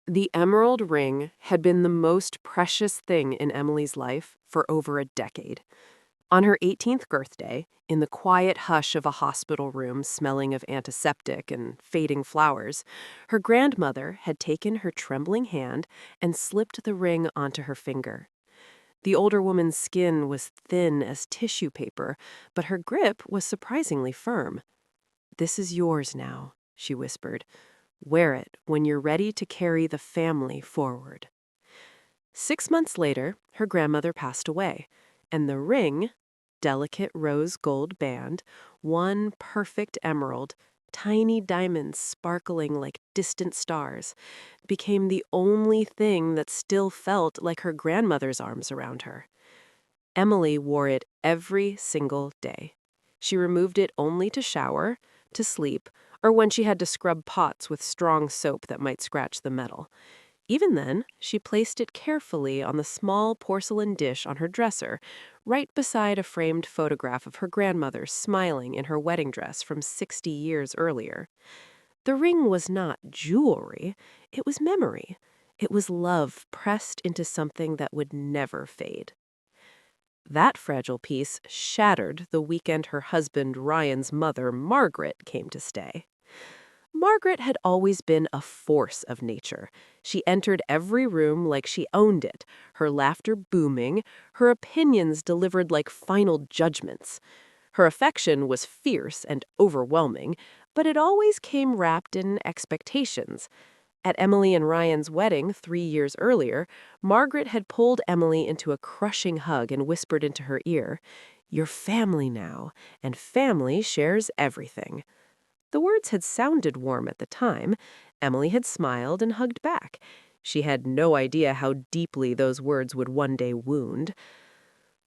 The emerald ring had been the most precious thing in Emily's life for over a decade. On her 18th birthday, in the quiet hush of a hospital room smelling of antiseptic and fading flowers, her grandmother had taken her trembling hand and slipped the ring onto her finger. The older woman's skin was thin as tissue paper, but her grip was surprisingly firm. "This is yours now," she whispered. "Wear it when you're ready to carry the family forward." 6 months later, her grandmother passed away, and the ring, delicate rose gold band, one perfect emerald, tiny diamonds sparkling like distant stars, became the only thing that still felt like her grandmother's arms around her. Emily wore it every single day. She removed it only to shower, to sleep, or when she had to scrub pots with strong soap that might scratch the metal. Even then, she placed it carefully on the small porcelain dish on her dresser, right beside a framed photograph of her grandmother smiling in her wedding dress from 60 years earlier. The ring was not jewelry, it was memory. It was love pressed into something that would never fade. That fragile piece shattered the weekend her husband Ryan's mother, Margaret, came to stay. Margaret had always been a force of nature. She entered every room like she owned it, her laughter booming, her opinions delivered like final judgments. Her affection was fierce and overwhelming, but it always came wrapped in expectations. At Emily and Ryan's wedding 3 years earlier, Margaret had pulled Emily into a crushing hug and whispered into her ear, "You're family now, and family shares everything." The words had sounded warm at the time. Emily had smiled and hugged back. She had no idea how deeply those words would one day wound.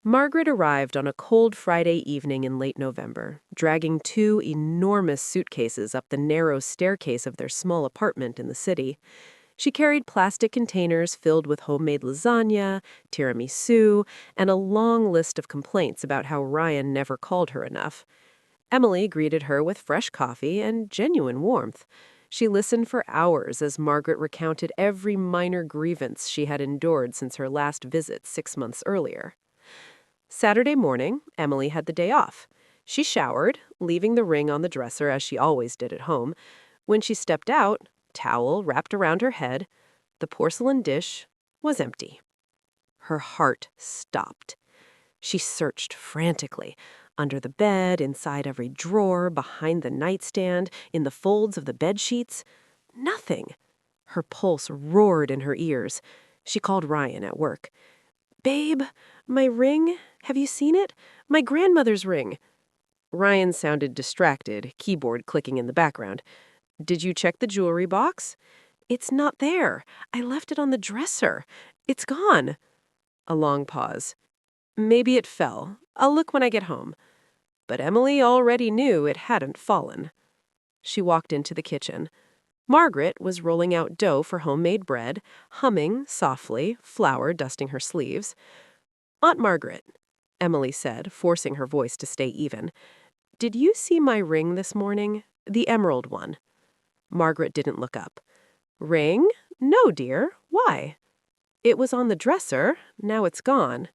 Margaret arrived on a cold Friday evening in late November, dragging two enormous suitcases up the narrow staircase of their small apartment in the city. She carried plastic containers filled with homemade lasagna, tiramisu, and a long list of complaints about how Ryan never called her enough. Emily greeted her with fresh coffee and genuine warmth. She listened for hours as Margaret recounted every minor grievance she had endured since her last visit 6 months earlier. Saturday morning, Emily had the day off. She showered, leaving the ring on the dresser as she always did at home. When she stepped out, towel wrapped around her head, the porcelain dish was empty. Her heart stopped. She searched frantically, under the bed, inside every drawer, behind the nightstand, in the folds of the bed sheets. Nothing. Her pulse roared in her ears. She called Ryan at work. "Babe, my ring? Have you seen it? My grandmother's ring." Ryan sounded distracted, keyboard clicking in the background. "Did you check the jewelry box?" "It's not there. I left it on the dresser. It's gone." A long pause. "Maybe it fell. I'll look when I get home." But Emily already knew it hadn't fallen. She walked into the kitchen. Margaret was rolling out dough for homemade bread, humming softly, flour dusting her sleeves. "Aunt Margaret," Emily said, forcing her voice to stay even, "did you see my ring this morning? The emerald one?" Margaret didn't look up. "Ring? No, dear. Why?" "It was on the dresser. Now it's gone."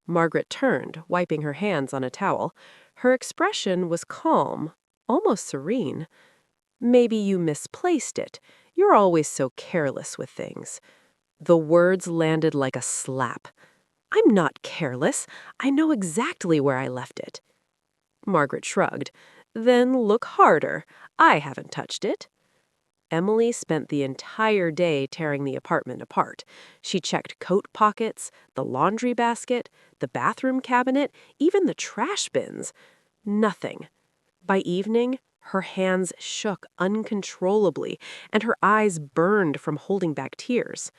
Margaret turned, wiping her hands on a towel. Her expression was calm, almost serene. "Maybe you misplaced it. You're always so careless with things." The words landed like a slap. "I'm not careless. I know exactly where I left it." Margaret shrugged. "Then look harder. I haven't touched it." Emily spent the entire day tearing the apartment apart. She checked coat pockets, the laundry basket, the bathroom cabinet, even the trash bins. Nothing. By evening, her hands shook uncontrollably, and her eyes burned from holding back tears.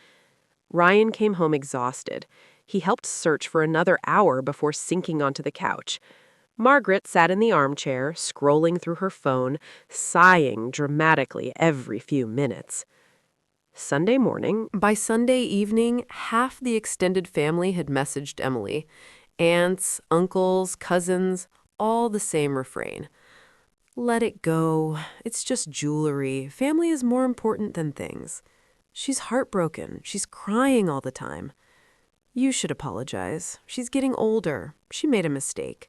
Ryan came home exhausted. He helped search for another hour before sinking onto the couch. Margaret sat in the armchair, scrolling through her phone, sighing dramatically every few minutes. By Sunday evening, half the extended family had messaged Emily. Aunts, uncles, cousins, all the same refrain. "Let it go. It's just jewelry. Family is more important than things." She's heartbroken. She's crying all the time. You should apologize. She's getting older. She made a mistake.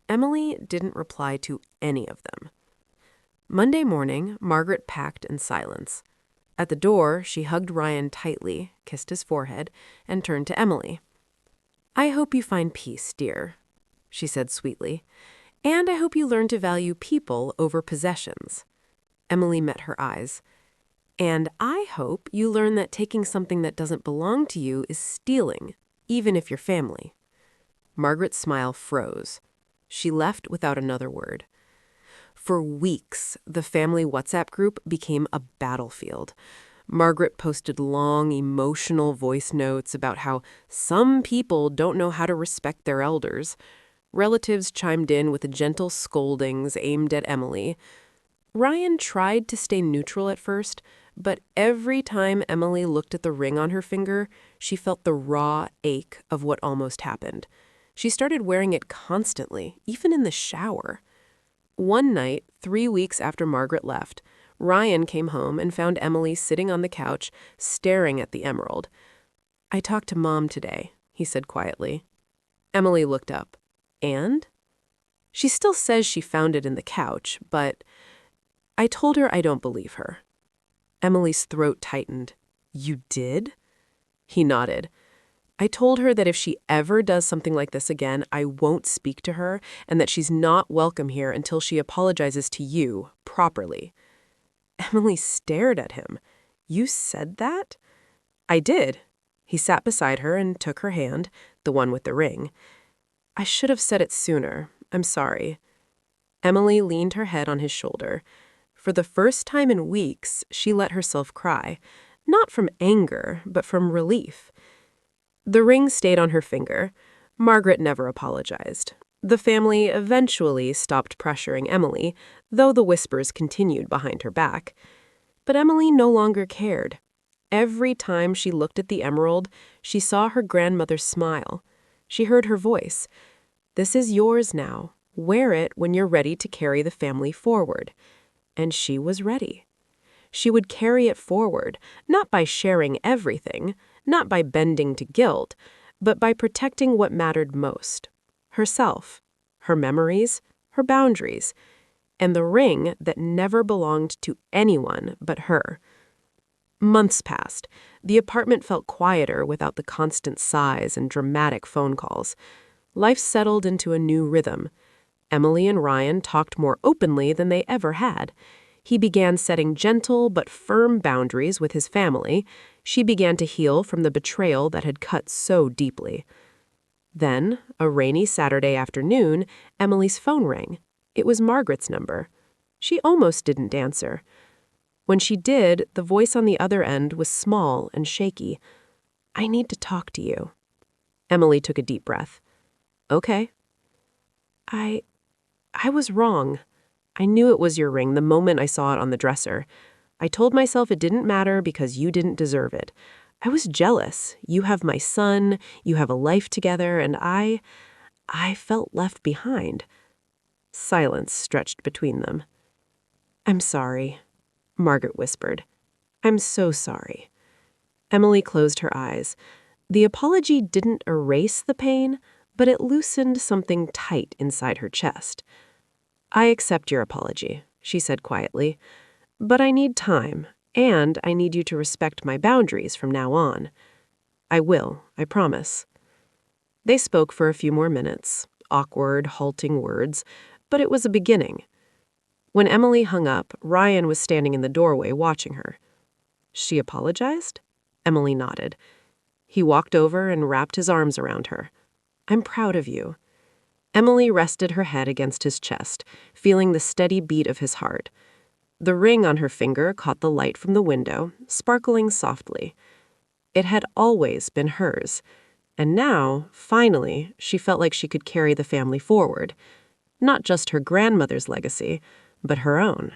Emily didn't reply to any of them. Monday morning, Margaret packed in silence. At the door, she hugged Ryan tightly, kissed his forehead, and turned to Emily. "I hope you find peace, dear," she said sweetly. "And I hope you learn to value people over possessions." Emily met her eyes. "And I hope you learn that taking something that doesn't belong to you is stealing, even if you're family." Margaret's smile froze. She left without another word. For weeks, the family WhatsApp group became a battlefield. Margaret posted long, emotional voice notes about how some people don't know how to respect their elders. Relatives chimed in with gentle scoldings aimed at Emily. Ryan tried to stay neutral at first, but every time Emily looked at the ring on her finger, she felt the raw ache of what almost happened. She started wearing it constantly, even in the shower. One night, 3 weeks after Margaret left, Ryan came home and found Emily sitting on the couch, staring at the emerald. "I talked to Mom today," he said quietly. Emily looked up. "And?" "She still says she found it in the couch, but I told her I don't believe her." Emily's throat tightened. "You did?" He nodded. "I told her that if she ever does something like this again, I won't speak to her, and that she's not welcome here until she apologizes to you, properly." Emily stared at him. "You said that?" "I did." He sat beside her and took her hand, the one with the ring. "I should have said it sooner. I'm sorry." Emily leaned her head on his shoulder. For the first time in weeks, she let herself cry, not from anger, but from relief. The ring stayed on her finger. Margaret never apologized. The family eventually stopped pressuring Emily, though the whispers continued behind her back. But Emily no longer cared. Every time she looked at the emerald, she saw her grandmother smile. She heard her voice. "This is yours now. Wear it when you're ready to carry the family forward." And she was ready. She would carry it forward, not by sharing everything, not by bending to guilt, but by protecting what mattered most: herself, her memories, her boundaries, and the ring that never belonged to anyone but her. Months passed. The apartment felt quieter without the constant sighs and dramatic phone calls. Life settled into a new rhythm. Emily and Ryan talked more openly than they ever had. He began setting gentle but firm boundaries with his family. She began to heal from the betrayal that had cut so deeply. Then, a rainy Saturday afternoon, Emily's phone rang. It was Margaret's number. She almost didn't answer. When she did, the voice on the other end was small and shaky. "I need to talk to you." Emily took a deep breath. "Okay." I was wrong. I knew it was your ring the moment I saw it on the dresser. I told myself it didn't matter because you didn't deserve it. I was jealous. You have my son, you have a life together, and I felt left behind. Silence stretched between them. "I'm sorry," Margaret whispered. "I'm so sorry." Emily closed her eyes. The apology didn't erase the pain, but it loosened something tight inside her chest. "I accept your apology," she said quietly, "but I need time, and I need you to respect my boundaries from now on." "I will, I promise." They spoke for a few more minutes, awkward, halting words, but it was a beginning. When Emily hung up, Ryan was standing in the doorway watching her. "She apologized?" Emily nodded. He walked over and wrapped his arms around her. "I'm proud of you." Emily rested her head against his chest, feeling the steady beat of his heart. The ring on her finger caught the light from the window, sparkling softly. It had always been hers, and now, finally, she felt like she could carry the family forward. Not just her grandmother's legacy, but her own.